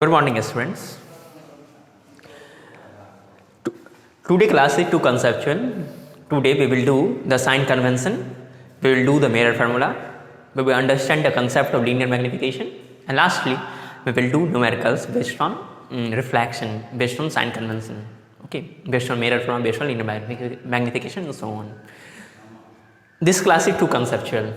Good morning, students. Today class is too conceptual. Today we will do the sign convention, we will do the mirror formula, we will understand the concept of linear magnification, and lastly we will do numericals based on reflection, based on sign convention, okay, based on mirror formula, based on linear magnification and so on. This class is too conceptual.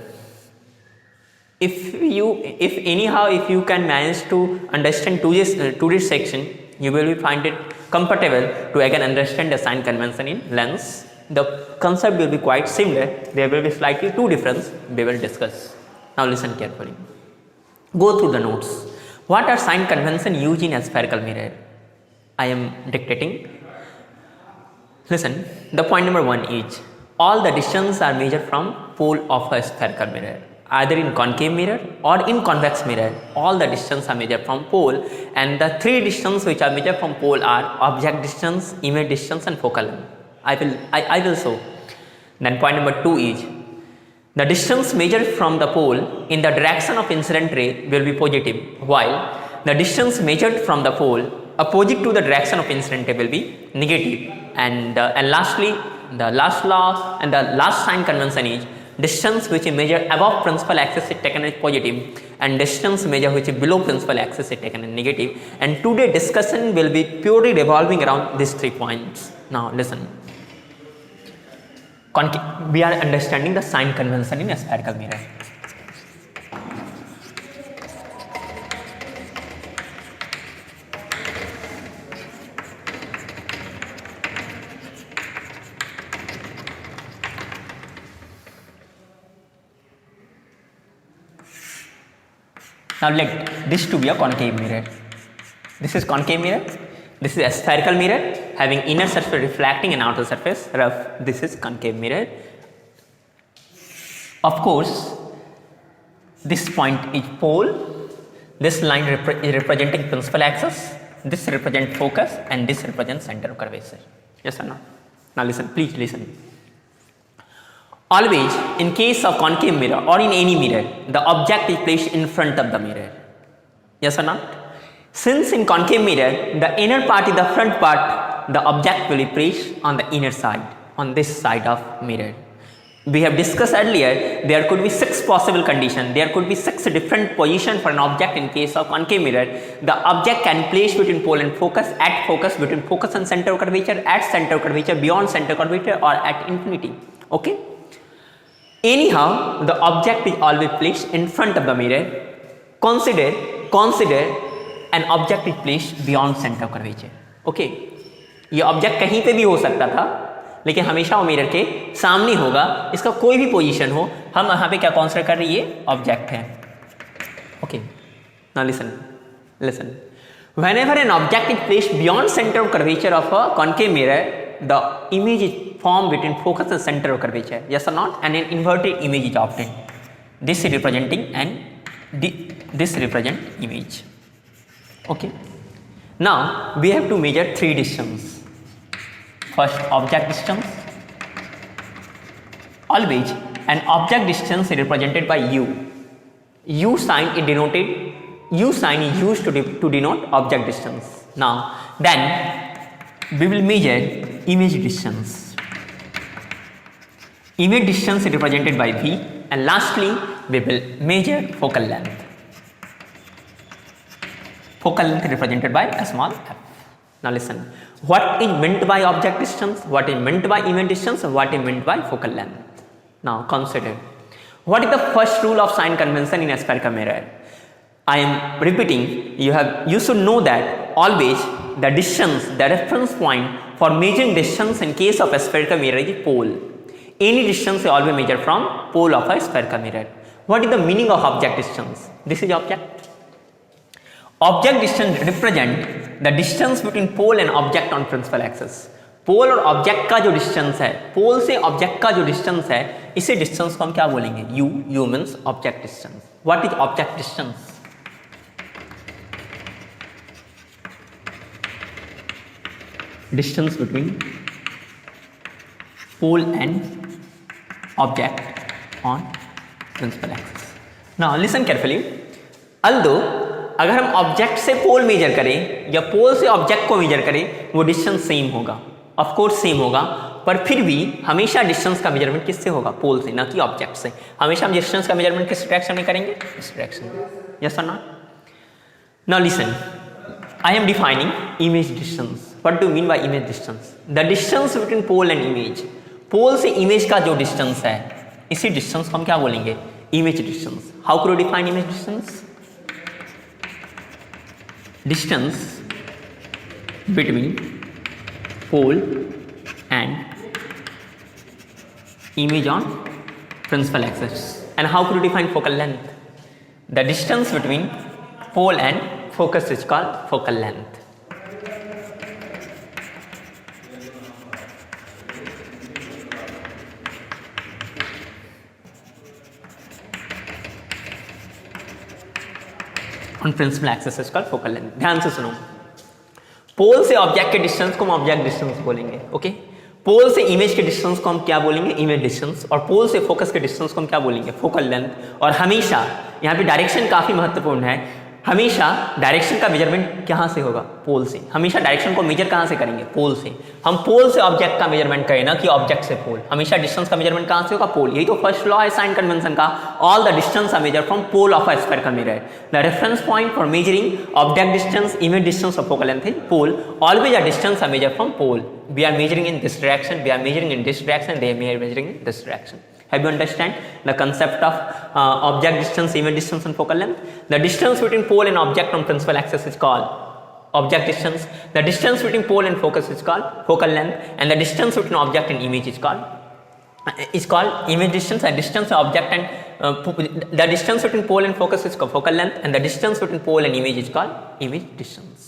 If you can manage to understand today's section, you will find it comfortable to again understand the sign convention in lens. The concept will be quite similar. There will be slightly two difference we will discuss. Now listen carefully. Go through the notes. What are sign convention used in a spherical mirror? I am dictating. Listen. The point number 1 is all the distance are measured from pole of a spherical mirror. Either in concave mirror or in convex mirror, all the distance are measured from pole, and the three distance which are measured from pole are object distance, image distance and focal length. I will show. Then point number 2 is the distance measured from the pole in the direction of incident ray will be positive, while the distance measured from the pole opposite to the direction of incident ray will be negative. And lastly, the last law and the last sign convention is distance which is measured above principal axis is taken as positive, and distance measured which is below principal axis is taken as negative. And today's discussion will be purely revolving around these 3 points. Now listen. We are understanding the sign convention in a spherical mirror. Now let this to be a concave mirror. This is concave mirror. This is a spherical mirror having inner surface reflecting and outer surface rough. This is concave mirror. Of course, this point is pole. This line is representing principal axis. This represents focus, and this represents center of curvature. Yes or no? Now listen. Please listen. Always, in case of concave mirror or in any mirror, the object is placed in front of the mirror. Yes or not? Since in concave mirror, the inner part is the front part, the object will be placed on the inner side, on this side of mirror. We have discussed earlier, there could be 6 possible conditions. There could be 6 different positions for an object in case of concave mirror. The object can place between pole and focus, at focus, between focus and center of curvature, at center of curvature, beyond center of curvature, or at infinity. Okay? Anyhow, the object is always placed in front of the mirror. Consider an object is placed beyond center of curvature. Okay, ये object कहीं पे भी हो सकता था, लेकिन हमेशा वो मिरर के सामने होगा. इसका कोई भी पोजीशन हो, हम यहाँ पे क्या कंसीडर कर रहे हैं, ये ऑब्जेक्ट है. Okay, now listen. Whenever an object is placed beyond center of curvature of a concave mirror, the image is formed between focus and center of curvature. Yes or not? And an inverted image is obtained. This is representing and this represent image. Okay. Now we have to measure 3 distance. First, object distance. Always an object distance is represented by u. U sign is denoted. U sign is used to denote object distance. Now then we will measure image distance. Image distance is represented by v, and lastly we will measure focal length. Focal length is represented by a small f. Now listen. What is meant by object distance? What is meant by image distance? What is meant by focal length? Now consider. What is the first rule of sign convention in a spherical mirror? I am repeating. You should know that always the distance, the reference point for measuring distance in case of a spherical mirror is pole. Any distance is always measured from pole of a spherical mirror. What is the meaning of object distance? This is object. Object distance represent the distance between pole and object on principal axis. पोल और object का जो distance है, पोल से object का जो distance है, इसी distance को हम क्या बोलेंगे, you means object distance. What is object distance? Distance between pole and object on principal axis. Now listen carefully. Although अगर हम ऑब्जेक्ट से पोल मेजर करें या पोल से ऑब्जेक्ट को मेजर करें वो डिस्टेंस सेम होगा, ऑफ कोर्स सेम होगा, पर फिर भी हमेशा डिस्टेंस का मेजरमेंट किससे होगा? पोल से, ना कि ऑब्जेक्ट से। हमेशा हम डिस्टेंस का मेजरमेंट किस डायरेक्शन में करेंगे? इस डायरेक्शन में। यस और not? Now listen, I am defining image distance. What do you mean by image distance? The distance between pole and image. पोल से इमेज का जो डिस्टेंस है, इसी डिस्टेंस को हम क्या बोलेंगे? Image distance. How can you define image distance? Distance between pole and image on principal axis. And how could you define focal length? The distance between pole and focus is called focal length. On principal axis is called focal length. ध्यान से सुनो, पोल से object के distance को हम object distance बोलेंगे, okay? पोल से image के डिस्टेंस को हम क्या बोलेंगे? Image distance. और पोल से फोकस के डिस्टेंस को हम क्या बोलेंगे? Focal length. और हमेशा यहाँ पे डायरेक्शन काफ़ी महत्वपूर्ण है, हमेशा डायरेक्शन का मेजरमेंट कहाँ से होगा? पोल से। हमेशा डायरेक्शन को मेजर कहाँ से करेंगे? पोल से। हम पोल से ऑब्जेक्ट का मेजरमेंट करें ना कि ऑब्जेक्ट से पोल। हमेशा डिस्टेंस का मेजरमेंट कहाँ से होगा? पोल। यही तो फर्स्ट लॉ है साइन कन्वेंशन का, all the distance are measure from pole of a spherical mirror. The reference point for measuring object distance, image distance और focal length is pole. Always a distance are measure from pole. We are measuring in this direction, we are measuring in this direction, they are measuring in this direction. Have you understand the concept of object distance, image distance and focal length? The distance between pole and object on principal axis is called object distance. The distance between pole and focus is called focal length, and the distance between object and image is called image distance. And distance of object and the distance between pole and focus is called focal length, and the distance between pole and image is called image distance.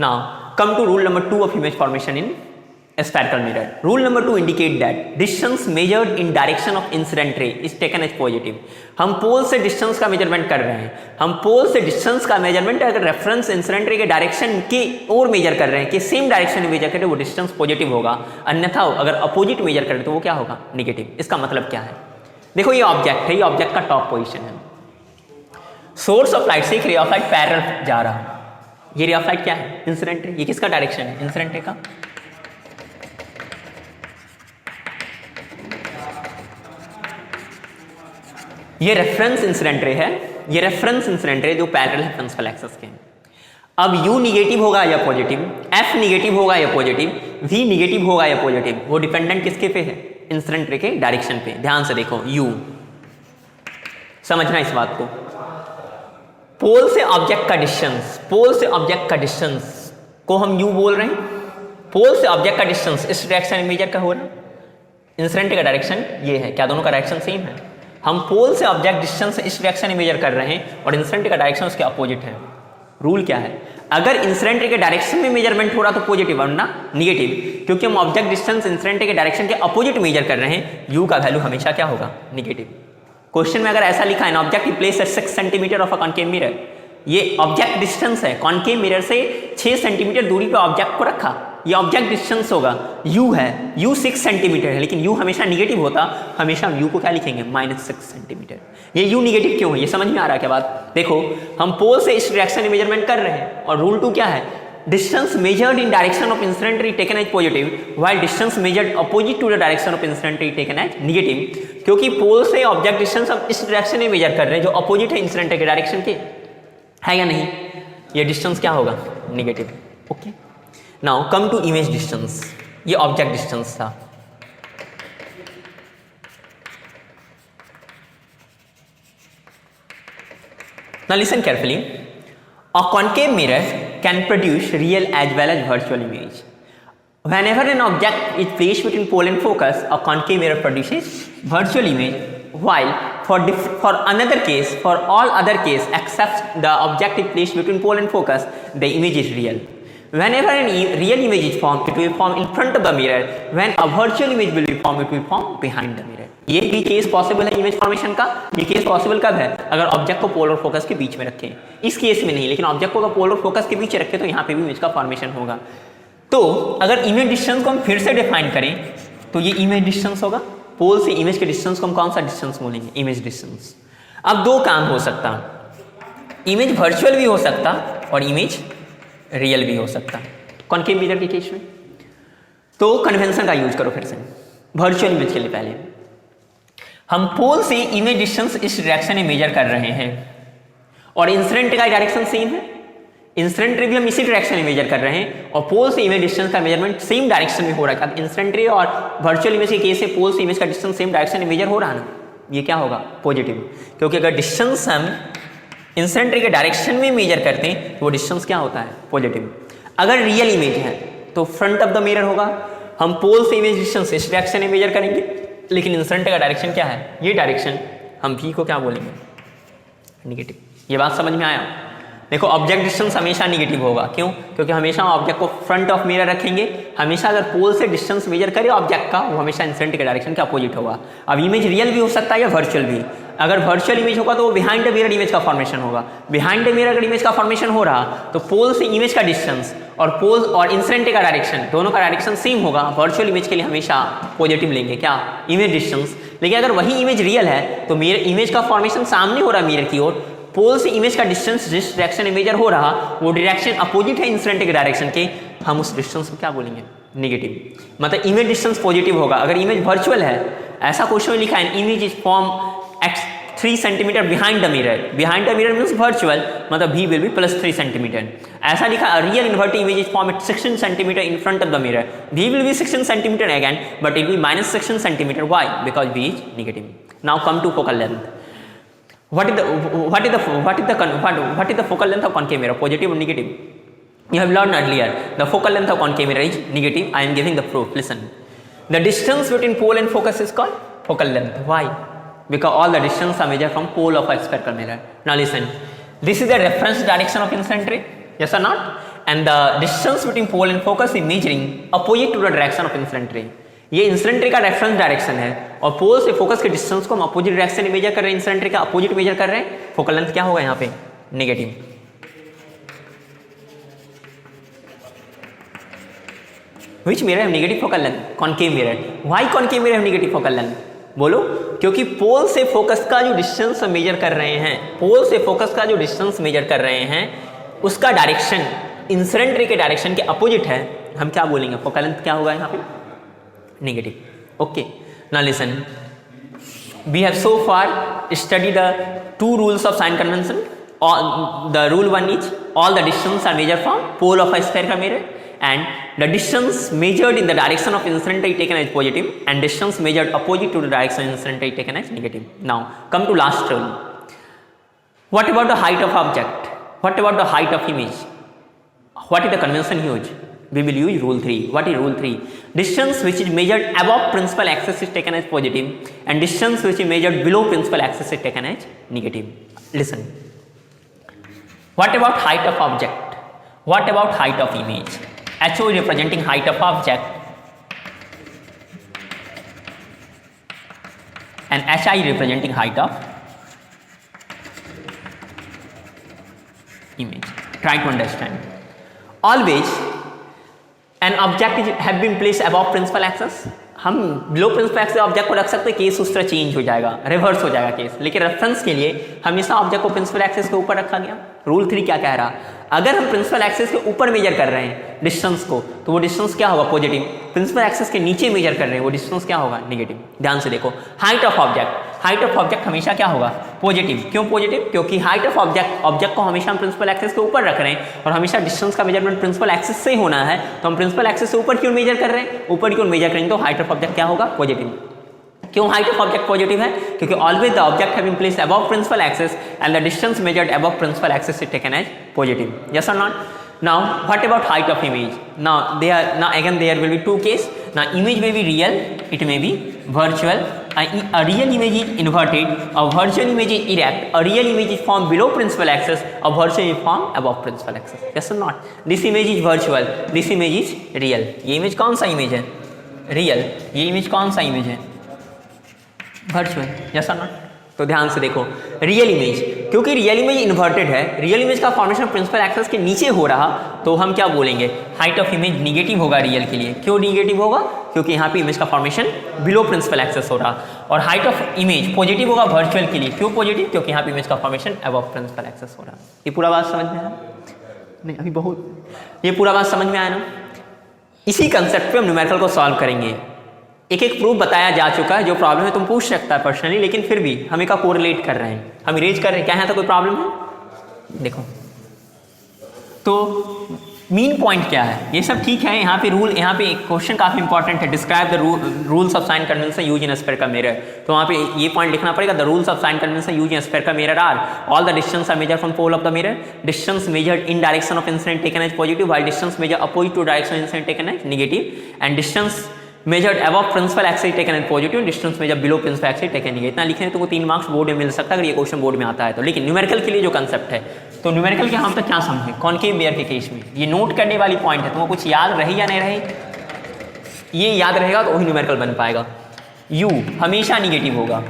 Now come to rule number 2 of image formation in a spherical mirror. Rule number 2 indicate that distance measured in direction of incident ray is taken as positive. हम pole से distance का measurement कर रहे हैं, हम pole से distance का measurement अगर रेफरेंस इंसिडेंट रे के डायरेक्शन की ओर मेजर कर रहे हैं कि सेम डायरेक्शन में मेजर करें वो डिस्टेंस पॉजिटिव होगा, अन्यथा अगर अपोजिट मेजर करें तो वो क्या होगा? नेगेटिव। इसका मतलब क्या है? देखो ये ऑब्जेक्ट है, ये ऑब्जेक्ट का टॉप पोजिशन है, सोर्स ऑफ लाइट से एक रे ऑफ लाइट पैरेलल जा रहा है। ये रे ऑफ लाइट क्या है? Incident ray. ये किसका डायरेक्शन है? इंसिडेंट रे का। ये रेफरेंस इंसिडेंट रे है, ये रेफरेंस इंसिडेंट रे जो पैरेलल है प्रिंसिपल एक्सिस के। अब U निगेटिव होगा या पॉजिटिव, F निगेटिव होगा या पॉजिटिव, V निगेटिव होगा या पॉजिटिव, वो डिपेंडेंट किसके पे है? इंसिडेंट रे के डायरेक्शन पे। ध्यान से देखो, U समझना इस बात को। पोल से ऑब्जेक्ट का डिस्टेंस, पोल से ऑब्जेक्ट का डिस्टेंस को हम U बोल रहे हैं। पोल से ऑब्जेक्ट का डिस्टेंस इस डायरेक्शन में मेजर का हो रहा है, इंसिडेंट का डायरेक्शन ये है। क्या दोनों का डायरेक्शन सेम है? हम पोल से ऑब्जेक्ट डिस्टेंस इस डायरेक्शन में मेजर कर रहे हैं और इंसिडेंट का डायरेक्शन उसके अपोजिट है। रूल क्या है? अगर इंसिडेंट के डायरेक्शन में मेजरमेंट हो रहा तो पॉजिटिव वरना निगेटिव, क्योंकि हम ऑब्जेक्ट डिस्टेंस इंसिडेंट के डायरेक्शन के अपोजिट मेजर कर रहे हैं, U का वैल्यू हमेशा क्या होगा? निगेटिव। क्वेश्चन में अगर ऐसा लिखा है, object is placed at 6 centimetre of a concave mirror, ये ऑब्जेक्ट डिस्टेंस है, कॉनकेव मिरर से 6 सेंटीमीटर दूरी पे ऑब्जेक्ट को रखा, ये ऑब्जेक्ट डिस्टेंस होगा। U है, U 6 सेंटीमीटर है, लेकिन U हमेशा निगेटिव होता, हमेशा हम U को क्या लिखेंगे? -6 सेंटीमीटर। ये U निगेटिव क्यों है? ये समझ में आ रहा है क्या बात? देखो, हम पोल से इस डायरेक्शन में मेजरमेंट कर रहे हैं और रूल 2 क्या है? Distance measured in direction of incident ray taken as positive, while distance measured opposite to the direction of incident ray taken as negative. क्योंकि पोल से ऑब्जेक्ट डिस्टेंस हम इस डायरेक्शन में मेजर कर रहे हैं जो अपोजिट है इंसिडेंट रे के डायरेक्शन के, है या नहीं? ये डिस्टेंस क्या होगा? Negative. Okay, now come to image distance. ये ऑब्जेक्ट डिस्टेंस था। Now listen carefully. A concave mirror can produce real as well as virtual image. Whenever an object is placed between pole and focus, a concave mirror produces virtual image. While for another case, for all other case except the object is placed between pole and focus, the image is real. Whenever a real image is formed, it will form in front of the mirror. When a virtual image will be formed, it will form behind the mirror. ये भी case possible है image formation का। ये case possible कब है? अगर object को पोल और फोकस के बीच में रखें। इस केस में नहीं, लेकिन ऑब्जेक्ट को अगर पोल और फोकस के बीच रखें तो यहाँ पे भी इमेज का फॉर्मेशन होगा। तो अगर इमेज डिस्टेंस को हम फिर से डिफाइन करें तो ये इमेज डिस्टेंस होगा। पोल से इमेज के डिस्टेंस को हम कौन सा डिस्टेंस बोलेंगे? Image distance. अब दो काम हो सकता है, इमेज वर्चुअल भी हो सकता और इमेज रियल भी हो सकता कॉनकेव मिरर के केस में। तो कन्वेंशन का यूज करो फिर से वर्चुअल इमेज के लिए। पहले हम पोल से इमेज डिस्टेंस इस डायरेक्शन में मेजर कर रहे हैं और इंसिडेंट का डायरेक्शन सेम है, इंसिडेंट रे भी हम इसी डायरेक्शन में मेजर कर रहे हैं और पोल से इमेज डिस्टेंस का मेजरमेंट सेम डायरेक्शन में हो रहा है। इंसिडेंट रे और वर्चुअल इमेज के केस से पोल से इमेज का डिस्टेंस सेम डायरेक्शन में मेजर हो रहा है ना, ये क्या होगा पॉजिटिव, क्योंकि अगर डिस्टेंस हम इंसिडेंट रे के डायरेक्शन में मेजर करते हैं तो वो डिस्टेंस क्या होता है पॉजिटिव। अगर रियल इमेज है तो फ्रंट ऑफ द मिरर होगा, हम पोल से इमेज डिस्टेंस इस डायरेक्शन में मेजर करेंगे, लेकिन इंसिडेंट का डायरेक्शन क्या है ये डायरेक्शन, हम v को क्या बोलेंगे निगेटिव। ये बात समझ में आया। देखो ऑब्जेक्ट डिस्टेंस हमेशा निगेटिव होगा, क्यों? क्योंकि हमेशा ऑब्जेक्ट को फ्रंट ऑफ मिरर रखेंगे, हमेशा अगर पोल से डिस्टेंस मेजर करे ऑब्जेक्ट का वो हमेशा इंसिडेंट के डायरेक्शन के अपोजिट होगा। अब इमेज रियल भी हो सकता है या वर्चुअल भी। अगर वर्चुअल इमेज होगा तो वो बिहाइंड द मिरर इमेज का फॉर्मेशन होगा, बिहाइंड द मिरर अगर इमेज का फॉर्मेशन हो रहा तो पोल से इमेज का डिस्टेंस और पोल और इंसिडेंट का डायरेक्शन दोनों का डायरेक्शन सेम होगा। वर्चुअल इमेज के लिए हमेशा पॉजिटिव लेंगे क्या इमेज डिस्टेंस। लेकिन अगर वही इमेज रियल है तो मिरर इमेज का फॉर्मेशन सामने हो रहा है मिरर की ओर, पोल से इमेज का डिस्टेंस जिस डायरेक्शन में मेजर हो रहा वो डायरेक्शन अपोजिट है इंसिडेंट के डायरेक्शन के, हम उस डिस्टेंस को क्या बोलेंगे निगेटिव। मतलब इमेज डिस्टेंस पॉजिटिव होगा। अगर इमेज वर्चुअल है, ऐसा क्वेश्चन लिखा है image is from x 3 centimetre behind the mirror, behind the mirror means virtual, मतलब v विल बी +3 सेंटीमीटर। ऐसा लिखा real inverted image is from 16 centimetre in front of the mirror, v will be 16 centimetre again but it will be -16 centimetre, why? Because v is negative. Now come to focal length. What is the focal length of concave mirror? Positive or negative? You have learned earlier. The focal length of concave mirror is negative. I am giving the proof. Listen. The distance between pole and focus is called focal length. Why? Because all the distance are measured from pole of a spherical mirror. Now listen. This is the reference direction of incident ray. Yes or not? And the distance between pole and focus is measuring opposite to the direction of incident ray. ये incident ray का reference direction है और पोल से focus के distance को हम opposite direction में measure कर रहे हैं, इंसिडेंट रे का अपोजिट मेजर कर रहे हैं। फोकल लेंथ क्या होगा यहाँ पे negative. Which mirror have negative focal length? Concave mirror. Why concave mirror have negative focal length? बोलो। क्योंकि पोल से फोकस का जो डिस्टेंस मेजर कर रहे हैं, पोल से फोकस का जो डिस्टेंस मेजर कर रहे हैं उसका डायरेक्शन इंसिडेंट रे के डायरेक्शन के अपोजिट है। हम क्या बोलेंगे फोकल लेंथ क्या होगा यहाँ पे negative. Okay, now listen, we have so far studied the two rules of sign convention. The rule one is all the distance are measured from pole of a spherical mirror, and the distance measured in the direction of incident ray taken as positive and distance measured opposite to the direction of incident ray taken as negative. Now come to last rule. What about the height of object? What about the height of image? What is the convention used? We will use rule 3. What is rule 3? Distance which is measured above principal axis is taken as positive and distance which is measured below principal axis is taken as negative. Listen. What about height of object? What about height of image? HO is representing height of object and HI is representing height of image. Try to understand. Always an object have been placed above principal axis. हम below principal axis object को रख सकते हैं, case उस तरह change हो जाएगा, reverse हो जाएगा केस, लेकिन रेफरेंस के लिए हमेशा ऑब्जेक्ट को प्रिंसिपल एक्सिस के ऊपर रखा गया। रूल 3 क्या कह रहा? अगर हम प्रिंसिपल एक्सिस के ऊपर मेजर कर रहे हैं डिस्टेंस को तो वो डिस्टेंस क्या होगा पॉजिटिव, प्रिंसिपल एक्सिस के नीचे मेजर कर रहे हैं वो डिस्टेंस क्या होगा नेगेटिव। ध्यान से देखो, हाइट ऑफ ऑब्जेक्ट हमेशा क्या होगा पॉजिटिव। क्यों पॉजिटिव? क्योंकि हाइट ऑफ ऑब्जेक्ट को हमेशा हम प्रिंसिपल एक्सिस के ऊपर रख रहे हैं और हमेशा डिस्टेंस का मेजरमेंट प्रिंसिपल एक्सिस से होना है, तो हम प्रिंसिपल एक्सिस से ऊपर क्यों मेजर कर रहे हैं, ऊपर क्यों मेजर करेंगे तो हाइट ऑफ ऑब्जेक्ट क्या होगा पॉजिटिव। क्यों हाइट ऑफ ऑब्जेक्ट पॉजिटिव है? क्योंकि always the object have been placed above principal axis and the distance measured above principal axis is taken as positive. Yes और not? Now what about height of image? Now again there will be two case. Now image may be real, it may be virtual. A real image is inverted, a virtual image is erect, a real image is formed below principal axis, a virtual is formed above principal axis. Yes or not? This image is virtual, this image is real. ये image कौन सा image है? Real. ये image कौन सा image है? Virtual. Yes or not? तो ध्यान से देखो, रियल इमेज क्योंकि रियल इमेज इन्वर्टेड है, रियल इमेज का फॉर्मेशन प्रिंसिपल एक्सेस के नीचे हो रहा, तो हम क्या बोलेंगे, हाइट ऑफ इमेज निगेटिव होगा रियल के लिए। क्यों निगेटिव होगा? क्योंकि यहाँ पे इमेज का फॉर्मेशन बिलो प्रिंसिपल एक्सेस हो रहा। और हाइट ऑफ इमेज पॉजिटिव होगा वर्चुअल के लिए। क्यों पॉजिटिव? क्योंकि यहाँ पे इमेज का फॉर्मेशन अबव प्रिंसिपल एक्सेस हो रहा। ये पूरा बात समझ में आया? नहीं अभी बहुत, ये पूरा बात समझ में आया ना? इसी कंसेप्ट पे हम न्यूमेरिकल को सॉल्व करेंगे। एक एक प्रूफ बताया जा चुका है, जो प्रॉब्लम है तुम पूछ सकता है पर्सनली, लेकिन फिर भी हम एक कोरिलेट कर रहे हैं, हम इरेज कर रहे हैं। क्या है तो कोई प्रॉब्लम है? देखो तो मीन पॉइंट क्या है, ये सब ठीक है। यहाँ पे रूल, यहाँ पे क्वेश्चन काफी इंपॉर्टेंट है, describe the rules of sign convention use in spherical mirror. तो वहाँ पे ये पॉइंट लिखना पड़ेगा, the rules of sign convention use in spherical mirror are all the distance are measured from pole of the mirror, distance measured in direction of incident taken as positive, while distance measured opposite to direction incident taken as negative, and distance measured above principal axis taken as positive, distance measured below principal axis taken negative. इतना लिखे तो 3 marks board में मिल सकता है अगर ये question board में आता है तो। लेकिन न्यूमेरिकल के लिए जो कंसेप्ट है, तो न्यूमेरिकल के हम तक क्या समझे, कॉनकेव मिरर के केस में ये नोट करने वाली पॉइंट है। तुमको कुछ याद रहे या नहीं रहे, ये याद रहेगा तो वही न्यूमेरिकल बन पाएगा। यू हमेशा निगेटिव होगा,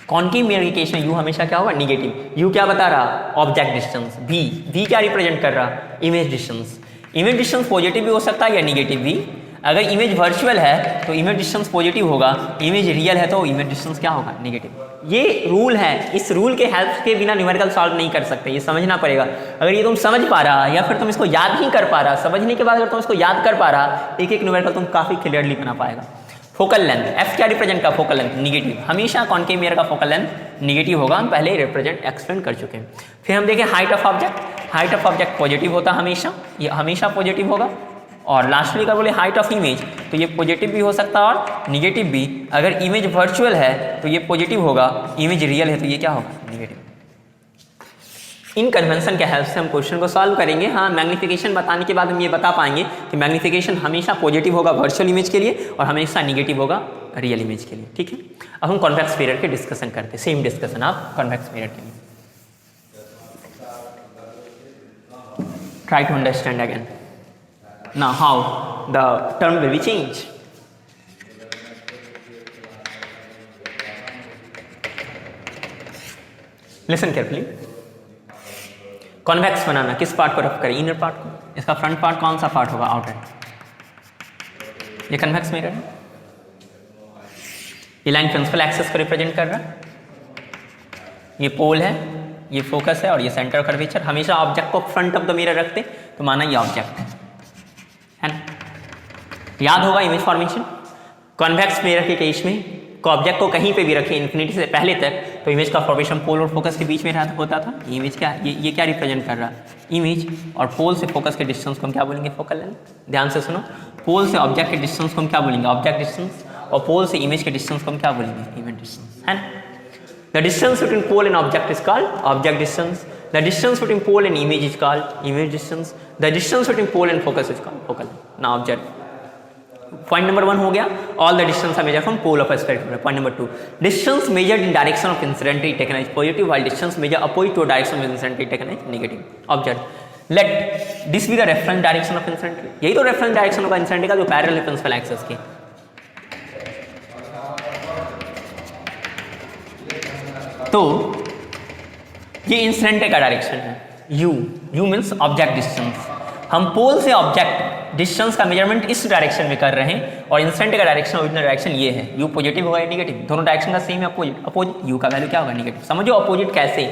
कॉनकेव मिरर के केस में यू हमेशा क्या होगा, निगेटिव। यू क्या बता रहा, ऑब्जेक्ट डिस्टेंस। वी क्या रिप्रेजेंट कर रहा, image distance. Image distance positive भी हो सकता है या निगेटिव भी। अगर इमेज वर्चुअल है तो इमेज डिस्टेंस पॉजिटिव होगा, इमेज रियल है तो इमेज डिस्टेंस क्या होगा, नेगेटिव। ये रूल है, इस रूल के हेल्प के बिना न्यूमेरिकल सॉल्व नहीं कर सकते, ये समझना पड़ेगा। अगर ये तुम समझ पा रहा या फिर तुम इसको याद नहीं कर पा रहा, समझने के बाद अगर तुम इसको याद कर पा रहा, एक एक न्यूमेरिकल तुम काफी क्लियरली बना पाएगा। फोकल लेंथ, एफ क्या रिप्रेजेंट का, फोकल लेंथ निगेटिव। हमेशा कॉनकेव मिरर का फोकल लेंथ निगेटिव होगा, हम पहले रिप्रेजेंट एक्सप्लेन कर चुके हैं। फिर हम देखें height of object, height of object positive होता है हमेशा, ये हमेशा पॉजिटिव होगा। और लास्टली अगर बोले हाइट ऑफ इमेज, तो ये पॉजिटिव भी हो सकता है और निगेटिव भी। अगर इमेज वर्चुअल है तो ये पॉजिटिव होगा, इमेज रियल है तो ये क्या होगा, निगेटिव। इन कन्वेंशन के हेल्प से हम क्वेश्चन को सॉल्व करेंगे। हाँ, मैग्निफिकेशन बताने के बाद हम ये बता पाएंगे कि मैग्निफिकेशन हमेशा पॉजिटिव होगा वर्चुअल इमेज के लिए और हमेशा निगेटिव होगा रियल इमेज के लिए। ठीक है, अब हम कॉन्वेक्स मिरर के डिस्कशन करते हैं, सेम डिस्कशन आप कॉन्वेक्स मिरर के लिए। Try to understand again. Now how the term will be changed? Listen carefully. Convex बनाना किस पार्ट को रफ करें, इनर पार्ट को। इसका फ्रंट पार्ट कौन सा पार्ट होगा, आउटर। ये कन्वेक्स मिरर है, ये लाइन प्रिंसिपल एक्सिस को रिप्रेजेंट कर रहा है, ये पोल है, ये फोकस है और ये सेंटर कर्वेचर। हमेशा ऑब्जेक्ट को फ्रंट ऑफ द मिरर रखते तो माना ये ऑब्जेक्ट है ना, याद होगा इमेज फॉर्मेशन। कॉन्वेक्स मिरर के केस में ऑब्जेक्ट को कहीं पे भी रखें इन्फिनिटी से पहले तक, तो इमेज का फॉर्मेशन पोल और फोकस के बीच में होता था। इमेज क्या, ये क्या रिप्रेजेंट कर रहा है, इमेज। और पोल से फोकस के डिस्टेंस को हम क्या बोलेंगे, फोकल लेंथ। ध्यान से सुनो, पोल से ऑब्जेक्ट के डिस्टेंस को हम क्या बोलेंगे, ऑब्जेक्ट डिस्टेंस। और पोल से इमेज के डिस्टेंस को हम क्या बोलेंगे, इमेज डिस्टेंस, है ना। The distance between pole and object is called object distance. The distance between pole and image is called image distance. The distance between pole and focus is called focal. Now observe. Point number 1 हो गया, all the distance are measured from pole of a spherical. Point number 2, distance measured in direction of incident is taken as positive, while distance measured opposite to direction of incident is taken as negative. Observe. Let this be the reference direction of incident. यही तो reference direction होगा incident का जो parallel है principal axis के। तो ये incident का डायरेक्शन है, u मीन्स ऑब्जेक्ट डिस्टेंस। हम पोल से ऑब्जेक्ट डिस्टेंस का मेजरमेंट इस डायरेक्शन में कर रहे हैं और इंसिडेंट का डायरेक्शन, ओरिजिनल डायरेक्शन ये है। u पॉजिटिव होगा या निगेटिव, दोनों डायरेक्शन का सेम है, अपोजिट। u का वैल्यू क्या होगा, निगेटिव। समझो अपोजिट कैसे,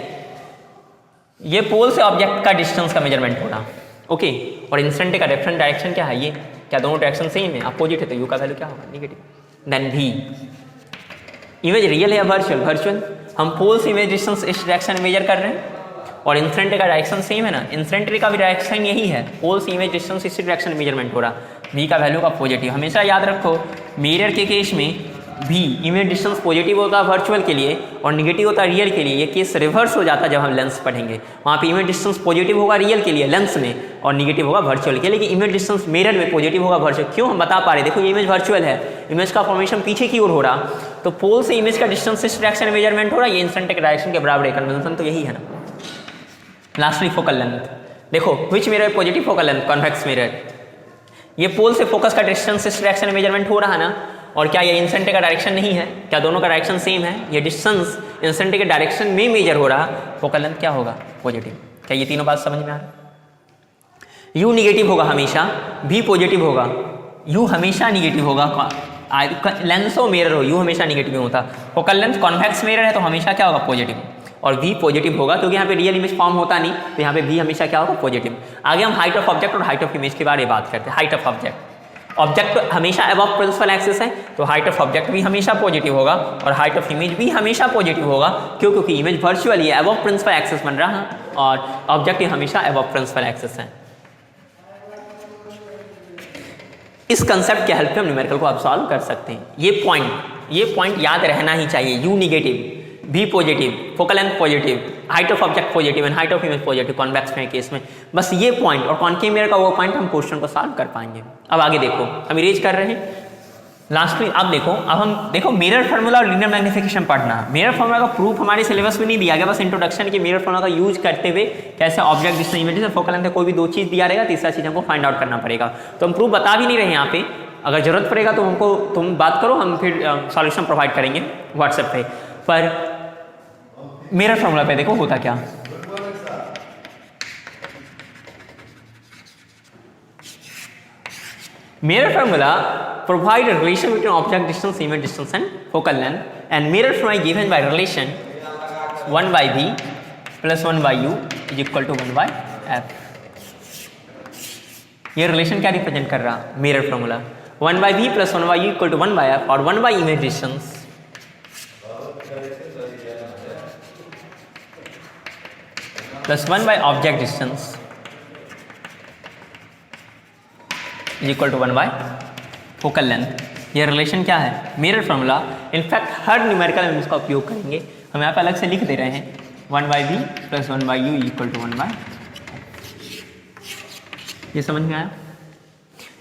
ये पोल से ऑब्जेक्ट का डिस्टेंस का मेजरमेंट होगा, ओके। और इंसिडेंट का रेफरेंस डायरेक्शन क्या है, ये क्या दोनों डायरेक्शन सेम है, अपोजिट है, तो u का वैल्यू क्या होगा, negative. Then v, image real है या वर्चुअल, वर्चुअल। हम पोल से इमेज डिस्टेंस इस डायरेक्शन में मेजर कर रहे हैं और इंसिडेंट का डायरेक्शन सेम है ना, इंसिडेंट का भी डायरेक्शन यही है, पोल से इमेज डिस्टेंस इसी डायरेक्शन में मेजरमेंट हो रहा। v का वैल्यू का पॉजिटिव। हमेशा याद रखो मिरर के केस में v इमेज डिस्टेंस पॉजिटिव होता है वर्चुअल के लिए और निगेटिव होता है रियल के लिए। ये केस रिवर्स हो जाता है जब हम लेंस पढ़ेंगे, वहाँ पे इमेज डिस्टेंस पॉजिटिव होगा रियल के लिए लेंस में और निगेटिव होगा वर्चुअल के लिए, लेकिन इमेज डिस्टेंस मिरर में पॉजिटिव होगा वर्चुअल। क्यों, हम बता पा रहे, देखो ये इमेज वर्चुअल है, इमेज का फॉर्मेशन पीछे की ओर हो रहा, तो पोल से इमेज का डिस्टेंस इस डायरेक्शन में मेजरमेंट हो रहा है, ये इंसिडेंट के डायरेक्शन के बराबर है। कन्वेंशन तो यही है ना। लास्टली फोकल लेंथ, देखो विच mirror positive focal length, convex mirror. ये पोल से फोकस का डिस्टेंस इस डायरेक्शन में मेजरमेंट हो रहा है ना, और क्या ये इंसिडेंट का डायरेक्शन नहीं है, क्या दोनों का डायरेक्शन सेम है। ये डिस्टेंस इंसिडेंट के डायरेक्शन में मेजर हो रहा, फोकल लेंथ क्या होगा? पॉजिटिव। क्या ये तीनों बात समझ में आ रहा है? U निगेटिव होगा हमेशा, V पॉजिटिव होगा, U हमेशा निगेटिव होगा, लेंस हो मिरर हो, U हमेशा निगेटिव होता। फोकल लेंथ कॉन्वेक्स मिरर है तो हमेशा क्या होगा? पॉजिटिव। और V पॉजिटिव होगा क्योंकि यहाँ पे रियल इमेज फॉर्म होता नहीं, तो यहाँ पे V हमेशा क्या होगा? पॉजिटिव। आगे हम हाइट ऑफ ऑब्जेक्ट और हाइट ऑफ इमेज के बारे में बात करते हैं। हाइट ऑफ ऑब्जेक्ट हमेशा अबव प्रिंसिपल एक्सिस है, तो हाइट ऑफ ऑब्जेक्ट भी हमेशा पॉजिटिव होगा और हाइट ऑफ इमेज भी हमेशा पॉजिटिव होगा। क्यों? क्योंकि इमेज वर्चुअली है, अबव प्रिंसिपल एक्सिस बन रहा है और ऑब्जेक्ट हमेशा अबव प्रिंसिपल एक्सिस है। इस कंसेप्ट के हेल्प से हम न्यूमेरिकल को आप सॉल्व कर सकते हैं। ये पॉइंट याद रहना ही चाहिए। U negative, V positive, focal length positive, height of object positive and height of image positive convex के केस में। बस ये पॉइंट और कॉनकेव मिरर का वो पॉइंट हम क्वेश्चन को सॉल्व कर पाएंगे। अब आगे देखो, हम इरेज कर रहे हैं लास्टली। अब देखो मिरर फार्मूला और लीनियर मैग्निफिकेशन पढ़ना। मिरर फार्मूला का प्रूफ हमारे सिलेबस में नहीं दिया गया, बस इंट्रोडक्शन के मिरर फार्मूला का यूज करते हुए कैसे ऑब्जेक्ट डिस्टेंस इमेज से फोकल लेंथ कोई भी दो चीज दिया रहेगा, तीसरा चीज हमको फाइंड आउट करना पड़ेगा। तो हम प्रूफ बता भी नहीं रहे यहाँ पे, अगर जरूरत पड़ेगा तो तुम बात करो, हम फिर सॉल्यूशन प्रोवाइड करेंगे व्हाट्सएप पे। पर मिरर फार्मूला पे देखो होता क्या। Mirror formula provide a relation between object distance, image distance and focal length, and mirror formula given by relation 1 by V plus 1 by U is equal to 1 by F। ये relation क्या represent कर रहा? Mirror formula 1 by V plus 1 by U equal to 1 by F और 1 by image distance plus 1 by object distance is equal to 1 by focal length. ये relation क्या है? Mirror formula. In fact हर numerical में इसका उपयोग करेंगे। हम यहाँ पे अलग से लिख दे रहे हैं 1 by V plus 1 by U equal to 1 by। ये समझ में आया?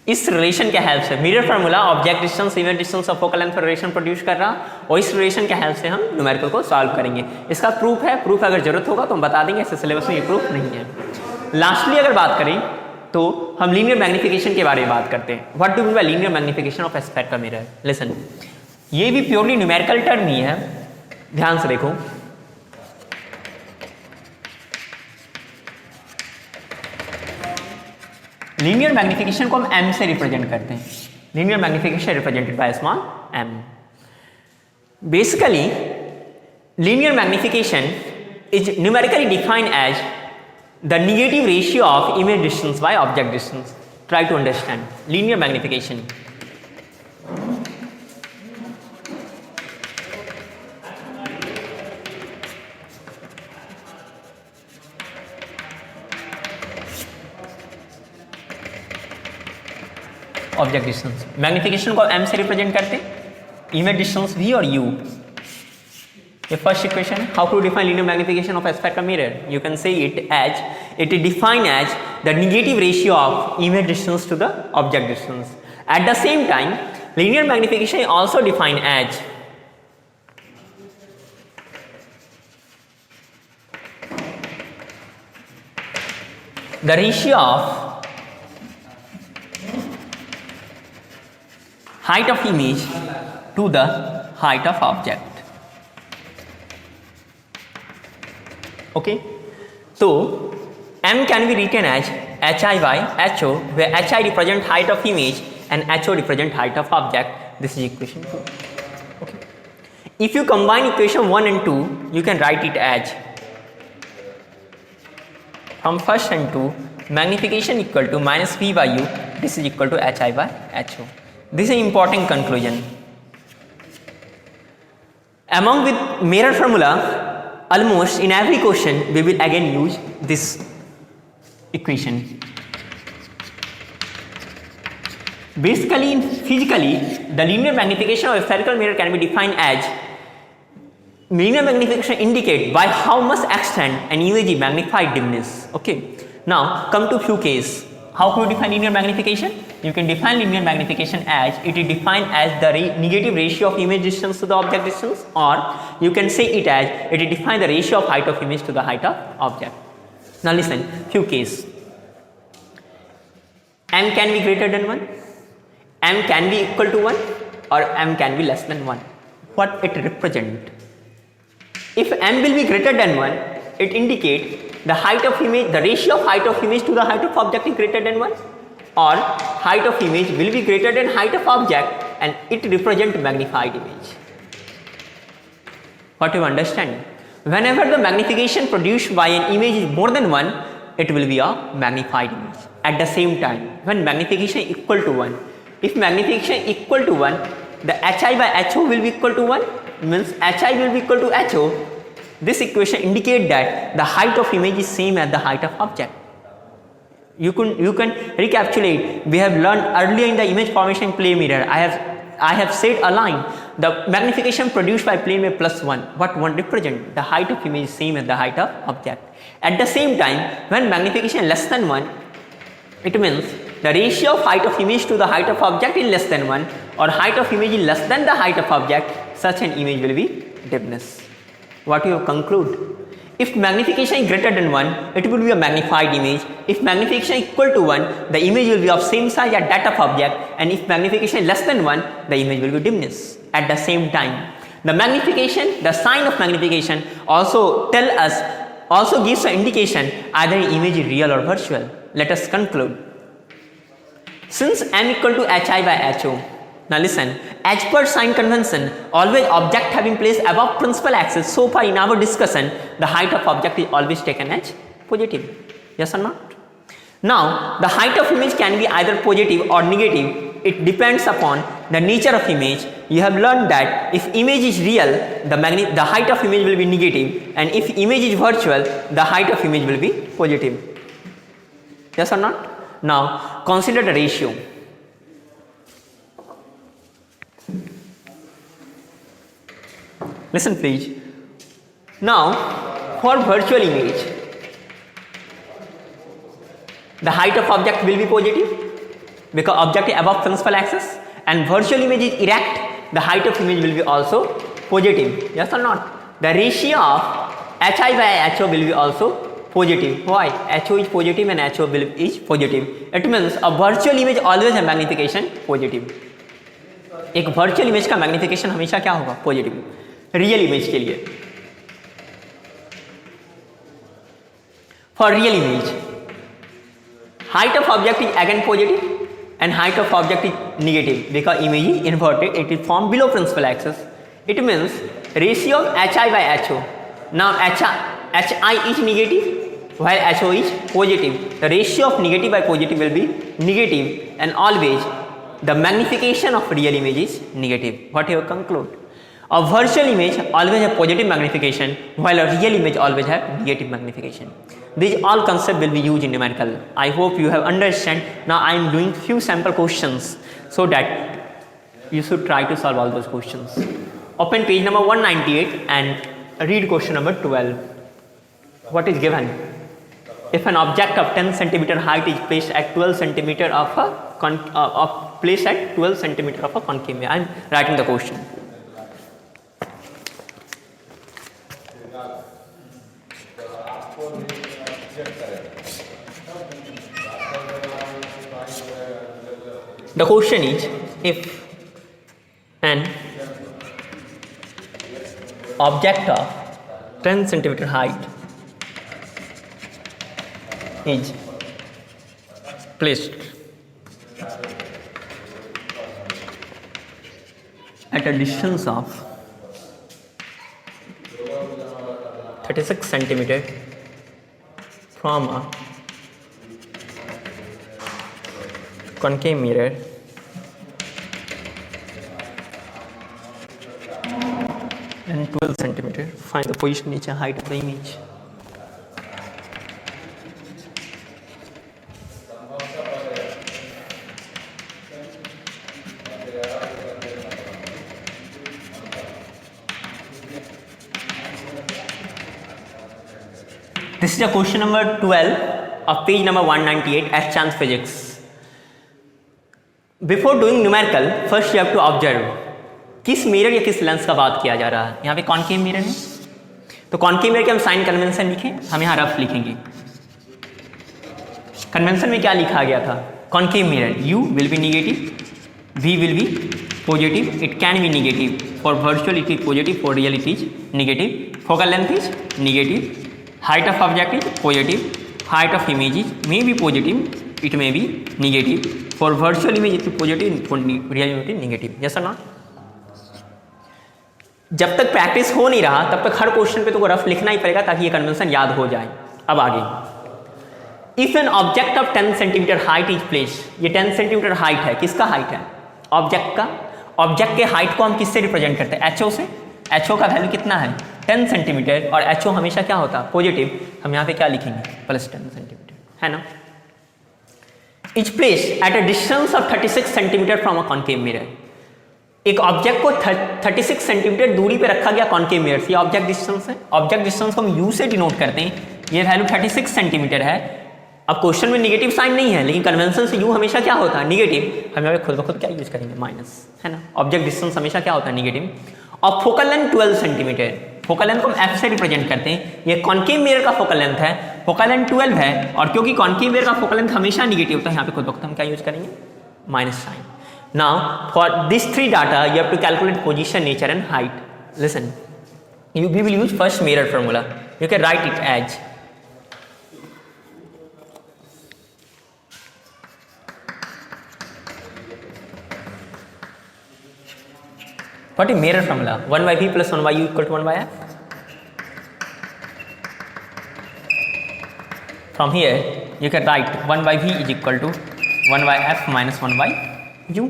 इस रिलेशन के हेल्प से mirror formula object distance, image distance और फोकल लेंथ पर रिलेशन प्रोड्यूस कर रहा, और इस रिलेशन के हेल्प से हम न्यूमेरिकल को सॉल्व करेंगे। इसका प्रूफ है, प्रूफ अगर जरूरत होगा तो हम बता देंगे, ऐसे सिलेबस में ये प्रूफ नहीं है। लास्टली अगर बात करें तो हम लीनियर मैग्निफिकेशन के बारे में बात करते हैं। What do mean by linear magnification of spherical mirror? Listen, ये भी प्योरली न्यूमेरिकल टर्म ही है, ध्यान से देखो। लीनियर मैग्निफिकेशन को हम m से रिप्रेजेंट करते हैं। Linear magnification represented by small m। Basically linear magnification is numerically defined as the negative ratio of image distance by object distance. Try to understand linear magnification. Object distance magnification को m से represent करते, image distance v और u। ये first equation है। How to define linear magnification of spherical mirror? You can say it as it is defined as the negative ratio of image distance to the object distance. At the same time linear magnification is also defined as the ratio of height of image to the height of object। okay, so m can be written as hi by ho, where hi represent height of image and ho represent height of object. This is equation 2. okay, if you combine equation 1 and 2 you can write it as from first and 2 magnification equal to minus v by u, this is equal to hi by ho। This is an important conclusion. Among with mirror formula, almost in every question we will again use this equation. Basically, physically, the linear magnification of a spherical mirror can be defined as linear magnification indicate by how much extent an image is magnified dimness. Okay. Now come to few cases. How can you define linear magnification? You can define linear magnification as it is defined as the negative ratio of image distance to the object distance, or you can say it as it is defined the ratio of height of image to the height of object. Now listen, few cases. M can be greater than 1, M can be equal to 1, or M can be less than 1. What it represent? If m will be greater than 1, it indicates the height of image, the ratio of height of image to the height of object is greater than 1, or height of image will be greater than height of object and it represents magnified image. What you understand? Whenever the magnification produced by an image is more than 1, it will be a magnified image. At the same time, when magnification equal to 1, if magnification equal to 1, the hi by ho will be equal to 1, means hi will be equal to ho. This equation indicates that the height of image is same as the height of object. You can recapitulate. We have learned earlier in the image formation plane mirror. I have said a line. The magnification produced by plane mirror plus 1. What 1 represent? The height of image is same as the height of object. At the same time, when magnification is less than 1, it means the ratio of height of image to the height of object is less than 1, or height of image is less than the height of object. Such an image will be dimness. What you conclude? If magnification is greater than 1, it will be a magnified image. If magnification is equal to 1, the image will be of same size as that of object, and if magnification is less than 1, the image will be dimness. At the same time, the magnification, the sign of magnification also gives an indication either the image is real or virtual. Let us conclude. Since m equal to hi by ho, now listen, as per sign convention, always object having placed above principal axis. So far in our discussion, the height of object is always taken as positive. Yes or not? Now, the height of image can be either positive or negative. It depends upon the nature of image. You have learned that if image is real, the height of image will be negative, and if image is virtual, the height of image will be positive. Yes or not? Now, consider the ratio. Listen please. Now, for virtual image, the height of object will be positive because object is above principal axis, and virtual image is erect, the height of image will be also positive. Yes or not? The ratio of hi by ho will be also positive. Why? ho is positive and ho is positive. It means a virtual image always has magnification positive. एक virtual image का magnification हमेशा क्या होगा? Positive. Real image के लिए, for real image, height of object is again positive and height of object is negative because image is inverted, it is formed below principal axis. It means ratio of hi by ho. Now hi is negative while ho is positive. The ratio of negative by positive will be negative, and always the magnification of real image is negative. What you conclude? A virtual image always have positive magnification, while a real image always have negative magnification. These all concepts will be used in numerical. I hope you have understand. Now I am doing few sample questions so that you should try to solve all those questions. Open page number 198 and read question number 12. What is given? If an object of 10 cm height is placed at 12 cm of a concave mirror. I am writing the question. The question is, if an object of 10 cm height is placed at a distance of 36 cm from a concave mirror and 12 cm, find the position, nature, height of the image. This is a question number 12 of page number 198 as chance physics. Before doing numerical, first you have to observe किस mirror या किस lens का बात किया जा रहा है. यहाँ पे कॉनकेव मिरर है, तो कॉनकेव मिरर के हम साइन कन्वेंशन लिखें. हम यहाँ रफ लिखेंगे. कन्वेंशन में क्या लिखा गया था? Concave mirror, U will be negative, V will be positive, it can be negative for virtual it is positive, for real it is negative, focal length is negative, height of object is positive, height of image is may be positive, it may be negative, for virtual image it is positive, for real image it is negative. Yes और not? जब तक practice हो नहीं रहा तब तक हर question पे तो रफ लिखना ही पड़ेगा ताकि ये कन्वेंशन याद हो जाए। अब आगे, if an object of 10 centimetre height is place, ये 10 सेंटीमीटर हाइट है, किसका हाइट है? ऑब्जेक्ट का। ऑब्जेक्ट के हाइट को हम किससे रिप्रेजेंट करते हैं? एचओ से। एचओ का वैल्यू कितना है? 10 सेंटीमीटर, और एचओ हमेशा क्या होता है? पॉजिटिव। हम यहाँ पे क्या लिखेंगे? प्लस 10 सेंटीमीटर, है ना? Is place at a distance of 36 centimetre from a concave mirror. एक ऑब्जेक्ट को 36 सेंटीमीटर दूरी पे रखा गया कॉन्केव मिरर से। ऑब्जेक्ट डिस्टेंस है, ऑब्जेक्ट डिस्टेंस को हम यू से डिनोट करते हैं। ये वैल्यू 36 सेंटीमीटर है। अब क्वेश्चन में नेगेटिव साइन नहीं है, लेकिन कन्वेंशन से यू हमेशा क्या होता है? नेगेटिव। हम यहाँ पे खुद ब खुद क्या यूज करेंगे? माइनस, है ना? ऑब्जेक्ट डिस्टेंस हमेशा क्या होता है? नेगेटिव। और focal length 12 centimetre, focal length को हम एफ से रिप्रेजेंट करते हैं। ये कॉन्केव मिरर का फोकल लेंथ है, फोकल लेंथ 12 है, और क्योंकि कॉन्केव मिरर का फोकल लेंथ हमेशा नेगेटिव होता है, यहाँ पे खुद ब खुद हम क्या यूज करेंगे? Minus sign. Now, for these three data, you have to calculate position, nature, and height. Listen, we will use first mirror formula. You can write it as what is mirror formula? 1 by v plus 1 by u equal to 1 by f. From here, you can write 1 by v is equal to 1 by f minus 1 by u.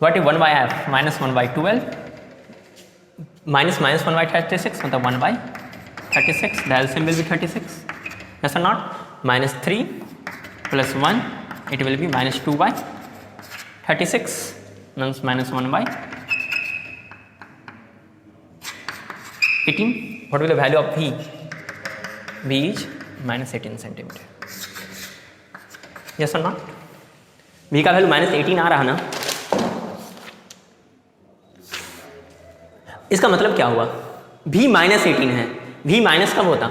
What is 1 by f? Minus 1 by 12 minus 1 by 36, मतलब 1 by 36, the LCM will be 36. Yes or not? Minus 3 plus 1, it will be minus 2 by 36, means minus 1 by 18. What will be the value of v? V is minus 18 centimeter. Yes or not? v का value minus 18 आ रहा ना? इसका मतलब क्या हुआ? v minus 18 है। v minus कब होता?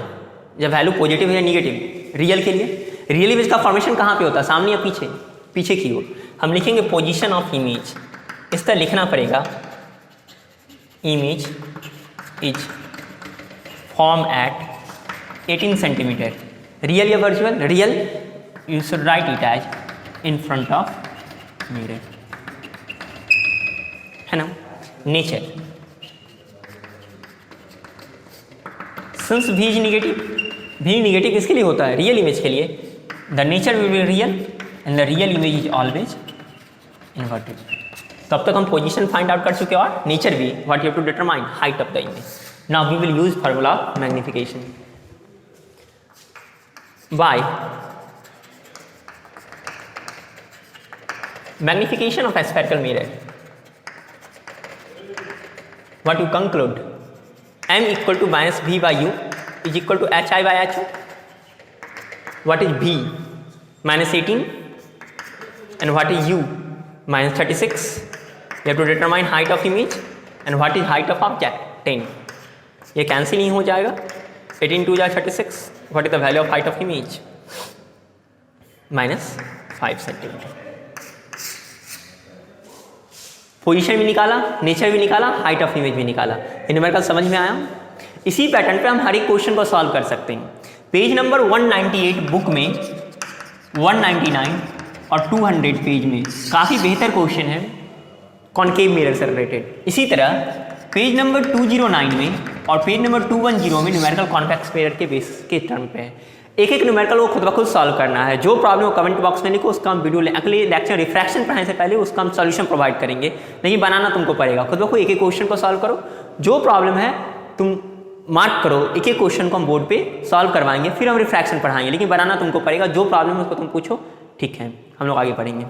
जब वैल्यू पॉजिटिव है या निगेटिव? रियल के लिए। रियल इमेज का फॉर्मेशन कहाँ पे होता? सामने या पीछे? पीछे की ओर। हम लिखेंगे पोजीशन ऑफ इमेज। इस तरह लिखना पड़ेगा, image is form at 18 centimetre. Real या virtual? Real. You should write it as in front of mirror, है ना? Nature, since v is negative, v negative किसके लिए होता है? रियल इमेज के लिए। The nature will be real and the real image is always inverted. तो अब तक हम पोजीशन फाइंड आउट कर चुके और नेचर भी। What you have to determine? Height of the image. Now we will use formula of magnification. By magnification of a spherical mirror, what you conclude? m equal to minus v by u is equal to hi by ho. What is v? Minus 18. And what is u? Minus 36. You have to determine height of image. And what is height of object? 10. ये cancel नहीं हो जाएगा। 18 2 36. What is the value of height of image? Minus 5 centimeter. Position भी निकाला, nature भी निकाला, height of image भी निकाला। ये न्यूमेरिकल समझ में आया? इसी पैटर्न पे हम हर एक क्वेश्चन को सॉल्व कर सकते हैं। पेज नंबर 198 बुक में 199 और 200 पेज में काफ़ी बेहतर क्वेश्चन है कॉन्केव मिरर से रिलेटेड। इसी तरह पेज नंबर 209 में और पेज नंबर 210 में न्यूमेरिकल कॉन्वेक्स मिरर के बेस के टर्म पे है। एक एक न्यूमेरिकल वो खुद ब खुद सॉल्व करना है। जो प्रॉब्लम कमेंट बॉक्स में लिखो, उसका हम वीडियो अगले लेक्चर रिफ्रैक्शन पढ़ाने से पहले उसका हम सॉल्यूशन प्रोवाइड करेंगे, लेकिन बनाना तुमको पड़ेगा। खुद ब खुद एक एक क्वेश्चन को सॉल्व करो। जो प्रॉब्लम है तुम मार्क करो, एक एक क्वेश्चन को हम बोर्ड पे सॉल्व करवाएंगे, फिर हम रिफ्रैक्शन पढ़ाएंगे, लेकिन बनाना तुमको पड़ेगा। जो प्रॉब्लम है उसको तुम पूछो, ठीक है? हम लोग आगे पढ़ेंगे।